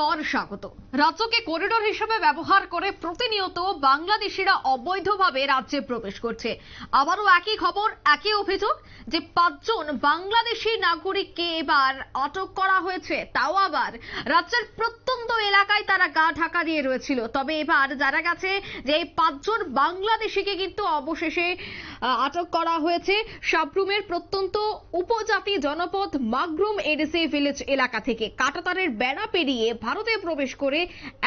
পর স্বাগত। রাজ্যকে করিডোর হিসেবে ব্যবহার করে প্রতিনিয়ত বাংলাদেশিরা অবৈধভাবে রাজ্যে প্রবেশ করছে। আবারও একই খবর, একই অভিযোগ যে 5 জন বাংলাদেশি নাগরিককে এবার আটক করা হয়েছে, তাও আবার রাজ্যের প্রত্যন্ত এলাকায় তারা গা ঢাকা দিয়ে রয়েছিল। তবে এবার জানা গেছে যে এই 5 জন বাংলাদেশিকে কিন্তু অবশেষে আটক করা হয়েছে সাবরুমের প্রত্যন্ত উপজাতি জনপদ মাগরুম এডিসি ভিলেজ এলাকা থেকে। কাঁটাতারের বেড়া পেরিয়ে ভারতে প্রবেশ করে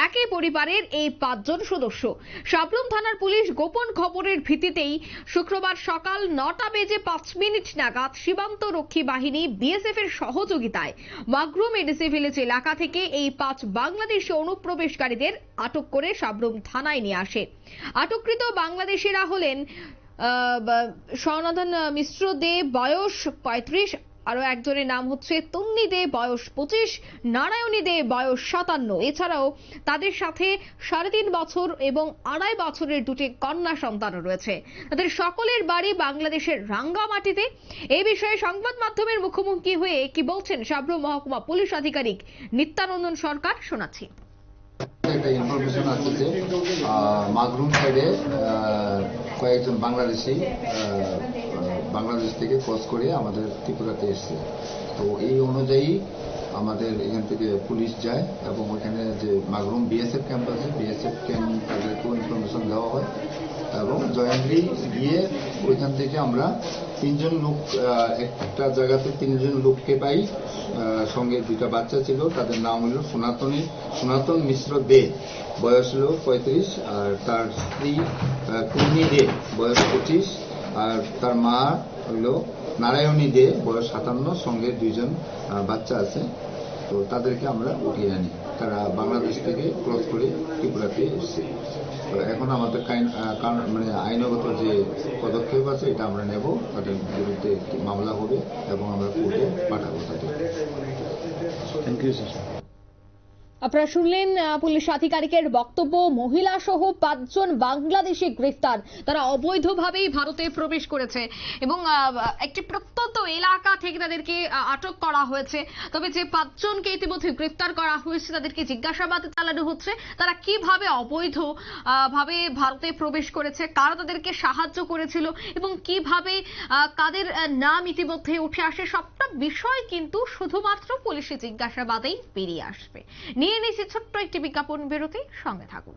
একই পরিবারের এই 5 জন সদস্য। সাবরুম থানার পুলিশ গোপন খবরের ভিত্তিতেই শুক্রবার সকাল 9:05 নাগাদ সীমান্ত রক্ষী বাহিনী বিএসএফ এর সহযোগিতায় মাগরুম এডিসি ভিলেজ এলাকা থেকে এই 5 বাংলাদেশি অনুপ্রবেশকারীদের আটক করে সাবরুম থানায় নিয়ে আসে। আটককৃত বাংলাদেশিরা হলেন সনাতন মিশ্র দে বয়স 35, আরো একজনের নাম হচ্ছে তন্নি দে বয়স 25, নারায়ণী দে বয়স 57। এছাড়াও তাদের সাথে 3.5 বছর এবং 2.5 বছরের দুটি কন্যা সন্তান রয়েছে। তাদের সকলের বাড়ি বাংলাদেশের রাঙ্গামাটিতে। এই বিষয়ে সংবাদ মাধ্যমের মুখোমুখি হয়ে কি বলছেন সাবরুম মহকুমা পুলিশ আধিকারিক নিত্যানন্দন সরকার, শোনাচ্ছি। একটা ইনফরমেশন আছে যে মাগরুম সাইডে কয়েকজন বাংলাদেশি বাংলাদেশ থেকে ক্রস করে আমাদের ত্রিপুরাতে এসছে। তো এই অনুযায়ী আমাদের এখান থেকে পুলিশ যায় এবং ওইখানে যে মাগরুম বিএসএফ ক্যাম্প আছে, বিএসএফ ক্যাম্প তাদেরকেও ইনফরমেশন দেওয়া হয় এবং জয়েন্টলি গিয়ে ওইখান থেকে আমরা 3 জন লোক, একটা জায়গাতে 3 জন লোককে পাই। সঙ্গে 2টা বাচ্চা ছিল, তাদের নাম হলো সনাতন মিশ্র দে বয়স হলো 35, আর তার স্ত্রী কুন্নি দে বয়স 25, আর তার মা হইল নারায়ণী দে বয়স 57, সঙ্গে 2 জন বাচ্চা আছে। তো তাদেরকে আমরা উঠিয়ে আনি, তারা বাংলাদেশ থেকে ক্রস করে ত্রিপুরাতে এসছে। তো এখন আমাদের মানে আইনগত যে পদক্ষেপ আছে এটা আমরা নেব, তাদের বিরুদ্ধে একটি মামলা হবে এবং আমরা কোর্টে পাঠাবো তাদের। Thank you sir. আপনারা শুনলেন পুলিশ আধিকারিকের বক্তব্য। মহিলা সহ 5 জন বাংলাদেশি গ্রেফতার, তারা অবৈধভাবেই ভারতে প্রবেশ করেছে এবং একটি প্রত্যন্ত এলাকা থেকে তাদেরকে আটক করা হয়েছে। তবে যে 5 জনকে ইতিমধ্যে গ্রেফতার করা হয়েছে তাদেরকে জিজ্ঞাসাবাদ চালানো হচ্ছে, তারা কিভাবে অবৈধ ভাবে ভারতে প্রবেশ করেছে, কারা তাদেরকে সাহায্য করেছিল এবং কিভাবে কাদের নাম ইতিমধ্যে উঠে আসে, সবটা বিষয় কিন্তু শুধুমাত্র পুলিশি জিজ্ঞাসাবাদেই বেরিয়ে আসবে। নিয়ে নিয়েছি ছোট্ট একটি বিজ্ঞাপন বিরতি, সঙ্গে থাকুন।